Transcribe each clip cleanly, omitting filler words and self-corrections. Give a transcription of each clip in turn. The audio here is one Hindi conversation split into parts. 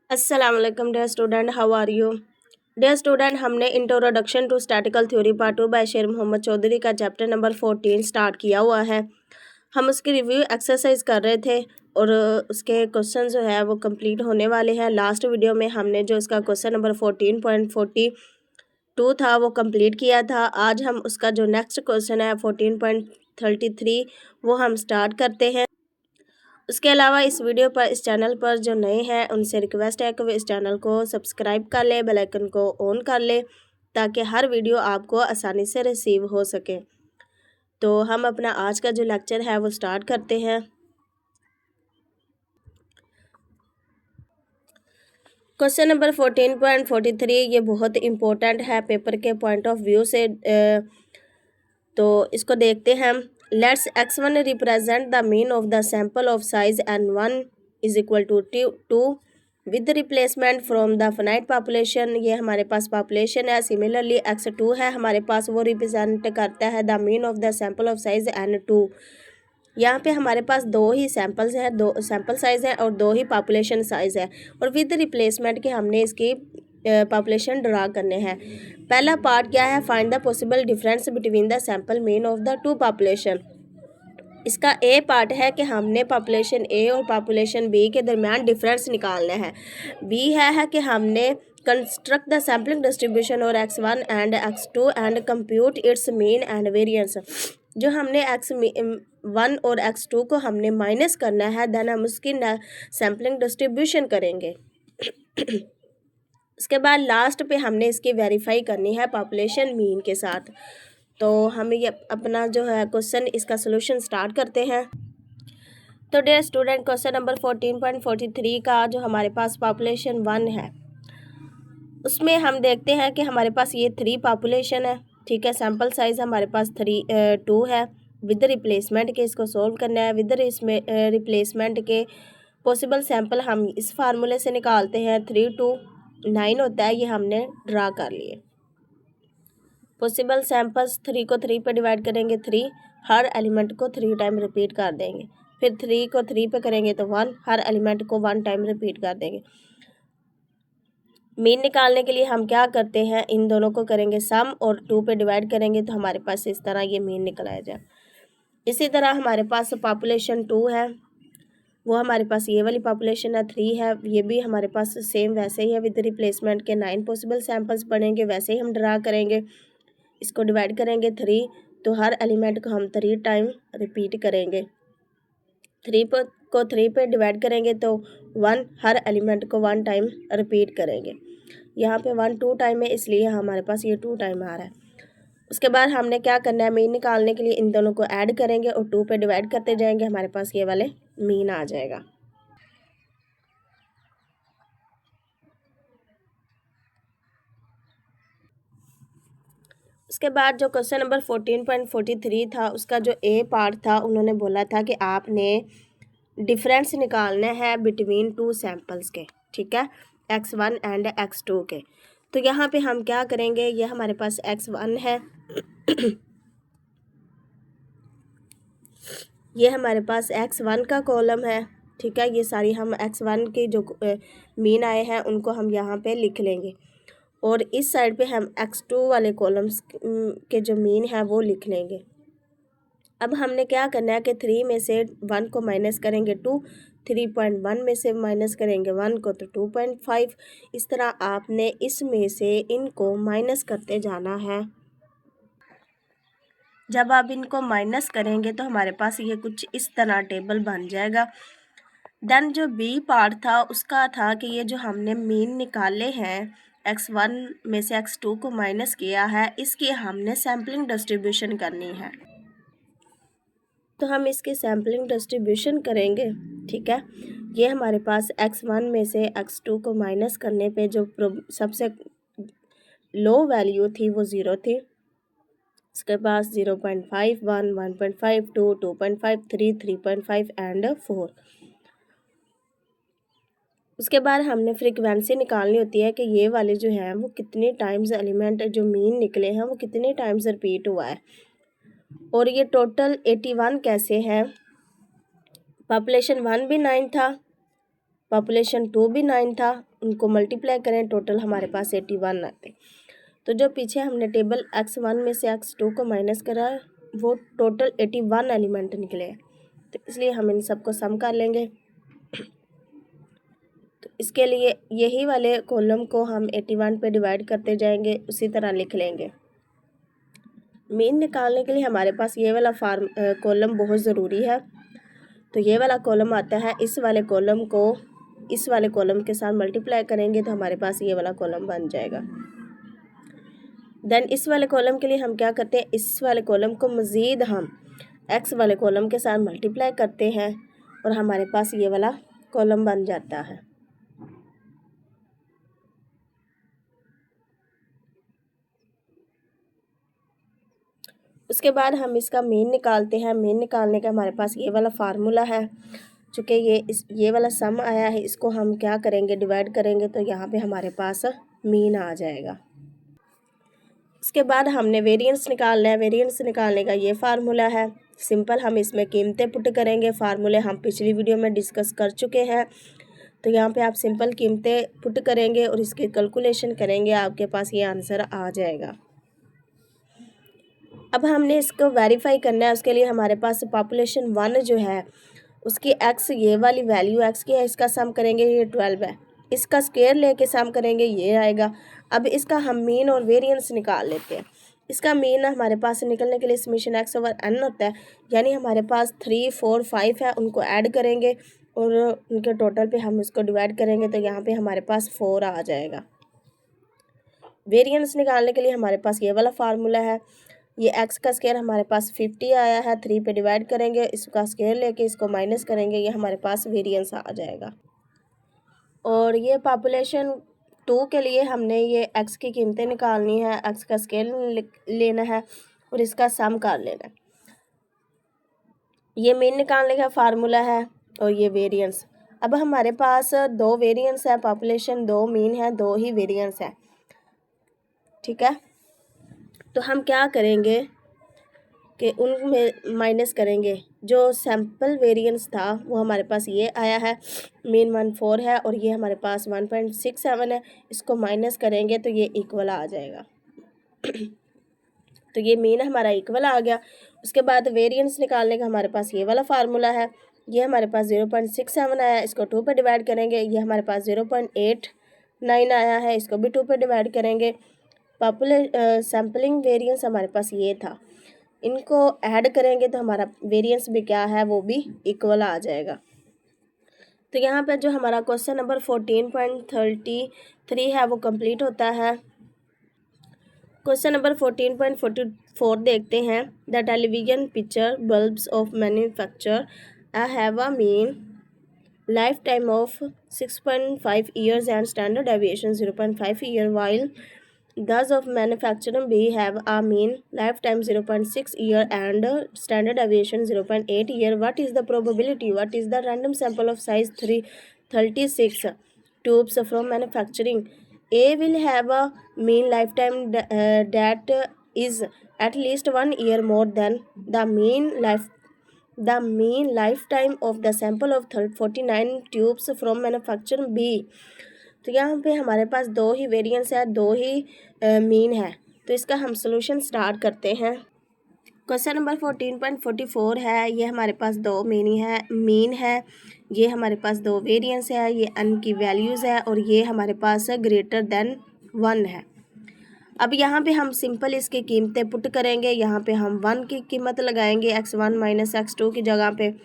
अस्सलाम वालेकुम dear student, how are you? Dear student, हमने introduction to statical theory part 2 by Sher Mohammad Chaudhary का चैप्टर नंबर 14 स्टार्ट किया हुआ है। हम उसकी रिव्यू एक्सरसाइज कर रहे थे और उसके क्वेश्चन जो है वो कंप्लीट होने वाले हैं। लास्ट वीडियो में हमने जो इसका क्वेश्चन नंबर 14.42 था वो कंप्लीट किया था। आज हम उसका जो नेक्स्ट क्वेश्चन है 14.33 वो हम स्टार्ट करते हैं। उसके अलावा इस वीडियो पर इस चैनल पर जो नए हैं उनसे रिक्वेस्ट है कि वे इस चैनल को सब्सक्राइब कर ले, बेल आइकन को ऑन कर ले ताकि हर वीडियो आपको आसानी से रिसीव हो सके। तो हम अपना आज का जो लेक्चर है वो स्टार्ट करते हैं। क्वेश्चन नंबर 14.43 ये बहुत इम्पोर्टेंट है पेपर के पॉइंट ऑफ व्यू से। तो इसको देखते हैं। Let's x1 represent the mean of the sample of size n1 is equal to 2 with replacement from the finite population. ये हमारे पास पॉपुलेशन है। सिमिलरली x2 है हमारे पास, वो रिप्रेजेंट करता है the mean of the sample of size n2। यहाँ पे हमारे पास दो ही सैंपल्स हैं, दो सैंपल साइज है और दो ही पॉपुलेशन साइज है, और विद रिप्लेसमेंट के हमने इसकी पॉपुलेशन ड्रा करने हैं। पहला पार्ट क्या है? Find the possible difference between the sample mean of the two population. इसका ए पार्ट है कि हमने पॉपुलेशन ए और पॉपुलेशन बी के दरमियान डिफरेंस निकालना है। बी है कि हमने कंस्ट्रक्ट द सैम्पलिंग डिस्ट्रीब्यूशन और x1 and x2 and compute it's mean and variance. जो हमने x1 और x2 को हमने माइनस करना है, देन हम उसकी सैम्पलिंग डिस्ट्रीब्यूशन करेंगे। उसके बाद लास्ट पे हमने इसकी वेरीफाई करनी है पॉपुलेशन मीन के साथ। तो हम ये अपना जो है क्वेश्चन इसका सोल्यूशन स्टार्ट करते हैं। तो डियर स्टूडेंट, क्वेश्चन नंबर 14.43 का जो हमारे पास पॉपुलेशन 1 है उसमें हम देखते हैं कि हमारे पास ये 3 पॉपुलेशन है, ठीक है। सैम्पल साइज हमारे पास 2 है। विद रिप्लेसमेंट के इसको सोल्व करना है। विद रिप्लेसमेंट के पॉसिबल सैंपल हम इस फार्मूले से निकालते हैं। 3 2 9 होता है, ये हमने ड्रा कर लिए। पॉसिबल सैंपल्स 3 को 3 पे डिवाइड करेंगे 3, हर एलिमेंट को 3 टाइम रिपीट कर देंगे। फिर 3 को 3 पे करेंगे तो 1, हर एलिमेंट को 1 टाइम रिपीट कर देंगे। मीन निकालने के लिए हम क्या करते हैं, इन दोनों को करेंगे सम और 2 पे डिवाइड करेंगे तो हमारे पास इस तरह ये मीन निकल आ जाए। इसी तरह हमारे पास पॉपुलेशन 2 है, वो हमारे पास ये वाली पॉपुलेशन है 3 है, ये भी हमारे पास सेम वैसे ही है। विद रिप्लेसमेंट के 9 पॉसिबल सैंपल्स पड़ेंगे, वैसे ही हम ड्रा करेंगे। इसको डिवाइड करेंगे 3 तो हर एलिमेंट को हम 3 टाइम रिपीट करेंगे। 3 को 3 पे डिवाइड करेंगे तो 1, हर एलिमेंट को 1 टाइम रिपीट करेंगे। यहाँ पे 1 2 टाइम है, इसलिए हमारे पास ये 2 टाइम आ रहा है। उसके बाद हमने क्या करना है, मीन निकालने के लिए इन दोनों को ऐड करेंगे और 2 पे डिवाइड करते जाएंगे, हमारे पास ये वाले मीन आ जाएगा। उसके बाद जो क्वेश्चन नंबर 14.43 था उसका जो ए पार्ट था, उन्होंने बोला था कि आपने डिफरेंस निकालना है बिटवीन 2 सैंपल्स के, ठीक है, x1 एंड x2 के। तो यहाँ पे हम क्या करेंगे, ये हमारे पास x1 है ये हमारे पास x1 का कॉलम है, ठीक है। ये सारी हम x1 के जो मीन आए हैं उनको हम यहाँ पे लिख लेंगे, और इस साइड पे हम x2 वाले कॉलम्स के जो मीन है वो लिख लेंगे। अब हमने क्या करना है कि 3 में से 1 को माइनस करेंगे 2, 3.1 में से माइनस करेंगे 1 को तो 2.5। इस तरह आपने इसमें से इनको माइनस करते जाना है। जब आप इनको माइनस करेंगे तो हमारे पास ये कुछ इस तरह टेबल बन जाएगा। देन जो बी पार्ट था उसका था कि ये जो हमने मीन निकाले हैं, x1 में से x2 को माइनस किया है, इसकी हमने सैम्पलिंग डिस्ट्रीब्यूशन करनी है। तो हम इसकी सैम्पलिंग डिस्ट्रीब्यूशन करेंगे, ठीक है। ये हमारे पास x1 में से x2 को माइनस करने पे जो सबसे लो वैल्यू थी वो 0 थी। इसके पास 0.5 1 1.5 2 2.5 3 3.5 एंड 4। उसके बाद हमने फ्रीक्वेंसी निकालनी होती है कि ये वाले जो हैं वो कितने टाइम्स एलिमेंट जो मीन निकले हैं वो कितने टाइम्स रिपीट हुआ है। और ये टोटल 81 कैसे है, पॉपुलेशन 1 भी 9 था, पॉपुलेशन 2 भी 9 था, उनको मल्टीप्लाई करें टोटल हमारे पास 81 आते। तो जो पीछे हमने टेबल x1 में से x2 को माइनस करा वो टोटल 81 एलिमेंट निकले, तो इसलिए हम इन सबको सम कर लेंगे। तो इसके लिए यही वाले कॉलम को हम 81 पे डिवाइड करते जाएंगे, उसी तरह लिख लेंगे। मीन निकालने के लिए हमारे पास ये वाला कॉलम बहुत ज़रूरी है। तो ये वाला कॉलम आता है, इस वाले कॉलम को इस वाले कॉलम के साथ मल्टीप्लाई करेंगे तो हमारे पास ये वाला कॉलम बन जाएगा। देन इस वाले कॉलम के लिए हम क्या करते हैं, इस वाले कॉलम को मज़ीद हम एक्स वाले कॉलम के साथ मल्टीप्लाई करते हैं और हमारे पास ये वाला कॉलम बन जाता है। उसके बाद हम इसका मीन निकालते हैं। मीन निकालने का हमारे पास ये वाला फार्मूला है। चूँकि ये वाला सम आया है, इसको हम क्या करेंगे, डिवाइड करेंगे तो यहाँ पे हमारे पास मीन आ जाएगा। उसके बाद हमने वेरिएंस निकालना है। वेरिएंस निकालने का ये फार्मूला है। सिंपल हम इसमें कीमतें पुट करेंगे। फार्मूले हम पिछली वीडियो में डिस्कस कर चुके हैं, तो यहाँ पे आप सिंपल कीमतें पुट करेंगे और इसकी कैलकुलेशन करेंगे, आपके पास ये आंसर आ जाएगा। अब हमने इसको वेरीफाई करना है। उसके लिए हमारे पास पॉपुलेशन 1 जो है उसकी x, ये वाली वैल्यू x की है, इसका सम करेंगे ये 12 है, इसका स्क्वायर लेके सम करेंगे ये आएगा। अब इसका हम मीन और वेरिएंस निकाल लेते हैं। इसका मीन हमारे पास निकलने के लिए समेशन x/n होता है, यानी हमारे पास 3, 4, 5 है, उनको ऐड करेंगे और उनके टोटल पे हम इसको डिवाइड करेंगे तो यहाँ पे हमारे पास 4 आ जाएगा। वेरिएंस निकालने के लिए हमारे पास ये वाला फार्मूला है। ये x का स्क्वायर हमारे पास 50 आया है, 3 पे डिवाइड करेंगे, इसका स्क्वायर लेके इसको माइनस करेंगे, ये हमारे पास वेरिएंस आ जाएगा। और ये पॉपुलेशन 2 के लिए हमने ये x की कीमतें निकालनी है, x का स्क्वायर लेना है और इसका सम कर लेना है। ये मीन निकालने का फार्मूला है और ये वेरिएंस। अब हमारे पास 2 वेरिएंस है, पॉपुलेशन 2 मीन है, 2 ही वेरिएंस है, ठीक है। तो हम क्या करेंगे कि उनमें माइनस करेंगे। जो सैम्पल वेरिएंस था वो हमारे पास ये आया है, मीन 14 है और ये हमारे पास 1.67 है, इसको माइनस करेंगे तो ये इक्वल आ जाएगा। तो ये मीन हमारा इक्वल आ गया। उसके बाद वेरिएंस निकालने का हमारे पास ये वाला फार्मूला है। ये हमारे पास 0.67 आया, इसको 2 पे डिवाइड करेंगे, ये हमारे पास 0.89 आया है, इसको भी 2 पे डिवाइड करेंगे। सैम्पलिंग वेरिएंस हमारे पास ये था, इनको ऐड करेंगे तो हमारा वेरिएंस भी क्या है, वो भी इक्वल आ जाएगा। तो यहाँ पे जो हमारा क्वेश्चन नंबर 14.33 है वो कंप्लीट होता है। क्वेश्चन नंबर 14.44 देखते हैं। The television picture bulbs of manufacture have a mean life time of 6.5 years and standard deviation 0.5 year, while those of manufacturing B have a mean lifetime 0.6 year and standard deviation 0.8 year. What is the probability? What is the random sample of size 36 tubes from manufacturing? A will have a mean lifetime that is at least 1 year more than the mean lifetime of the sample of 49 tubes from manufacturer B. तो यहाँ पे हमारे पास 2 ही वेरिएंस है, 2 ही मीन है। तो इसका हम सोल्यूशन स्टार्ट करते हैं। क्वेश्चन नंबर 14.44 है, ये हमारे पास 2 मीन है, ये हमारे पास 2 वेरिएंस है, ये n की वैल्यूज़ है और ये हमारे पास ग्रेटर देन 1 है। अब यहाँ पे हम सिंपल इसकी कीमतें पुट करेंगे। यहाँ पे हम 1 की कीमत लगाएंगे x1 माइनस x2 की जगह पे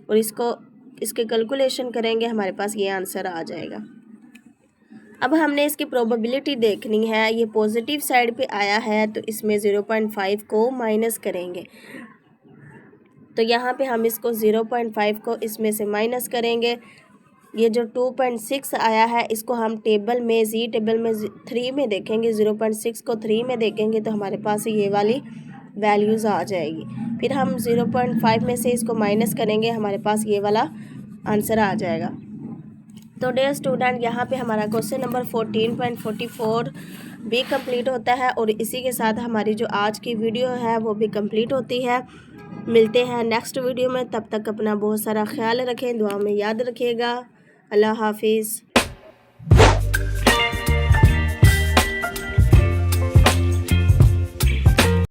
और इसके कैलकुलेशन करेंगे, हमारे पास ये आंसर आ जाएगा। अब हमने इसकी प्रोबेबिलिटी देखनी है। ये पॉजिटिव साइड पे आया है तो इसमें 0.5 को माइनस करेंगे। तो यहाँ पे हम इसको 0.5 को इसमें से माइनस करेंगे। ये जो 2.6 आया है इसको हम टेबल में टेबल में 3 में देखेंगे, 0.6 को 3 में देखेंगे तो हमारे पास ये वाली वैल्यूज़ आ जाएगी। फिर हम 0.5 में से इसको माइनस करेंगे, हमारे पास ये वाला आंसर आ जाएगा। तो डियर स्टूडेंट, यहाँ पे हमारा क्वेश्चन नंबर 14.44 भी कंप्लीट होता है और इसी के साथ हमारी जो आज की वीडियो है वो भी कंप्लीट होती है। मिलते हैं नेक्स्ट वीडियो में, तब तक अपना बहुत सारा ख्याल रखें, दुआ में याद रखिएगा। अल्लाह हाफिज़।